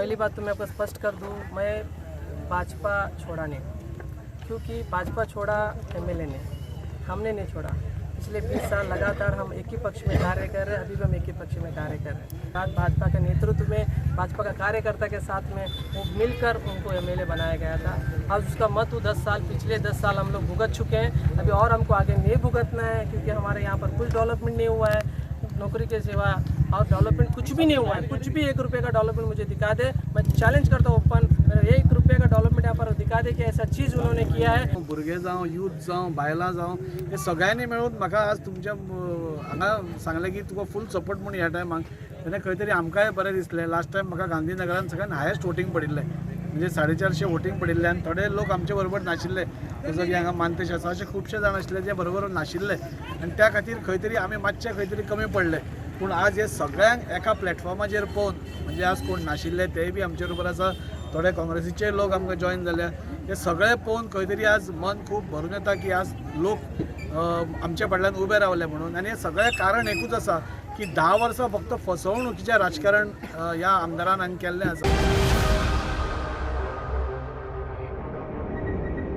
पहली बात तो मैं आपको स्पष्ट कर दूं, मैं भाजपा छोड़ा नहीं, क्योंकि भाजपा छोड़ा एमएलए ने, हमने नहीं छोड़ा। पिछले 20 साल लगातार हम एक ही पक्ष में कार्य कर रहे हैं, अभी भी हम एक ही पक्ष में कार्य कर रहे हैं। आज भाजपा के नेतृत्व में, भाजपा का कार्यकर्ता के साथ में वो मिलकर उनको एमएलए बनाया गया था। आज उसका महत्व 10 साल, पिछले 10 साल हम लोग भुगत चुके हैं, अभी और हमको आगे नहीं भुगतना है, क्योंकि हमारे यहाँ पर कुछ डेवलपमेंट नहीं हुआ है, नौकरी के सिवा और डेवलपमेंट कुछ भी नहीं हुआ है। कुछ भी 1 रुपये का डेवलपमेंट मुझे दिखा दे, मैं चैलेंज करता हूँ ओपन, 1 रुपये का डेवलपमेंट यहाँ पर दिखा दे कि ऐसा चीज़ उन्होंने किया है। भुरगे जावं, यूथ जावं, बायलां जावं, हे सगळ्यांनी मेळून म्हाका आज तुमच्या हांगा सांगलें की तुका फूल सपोर्ट म्हणून ह्या टायमाक तेन्ना खंय तरी आमकांय बरें दिसलें। लास्ट टायम म्हाका गांधीनगरान सगळ्यान हायेस्ट वोटींग पडिल्लें, म्हणजे 450 वोटींग पडिल्लें आनी थोडे लोक आमचे बरोबर नाशिल्ले, जसो की हांगा मानतेश आसा, अशे खुबशे जाण आशिल्ले जे बरोबर नाशिल्ले आनी त्या खातीर खंय तरी आमी मातशे खंय तरी कमी पडले। पूण आज हे सगळ्यांक एका प्लॅटफॉर्माचेर पळोवन, म्हणजे आज कोण नाशिल्ले तेय बी आमचे बरोबर आसा, थोडे काँग्रेसीचे लोक आमकां जॉईन जाल्या, हे सगळे पळोवन खंय तरी आज मन खूब भरून येता की आज लोक आमच्या फाटल्यान उबे रावले म्हणून। आनी हे सगळें कारण एकूच आसा की 10 वर्सां फक्त फसवणुकीचें राजकारण ह्या आमदारान केल्लें आसा।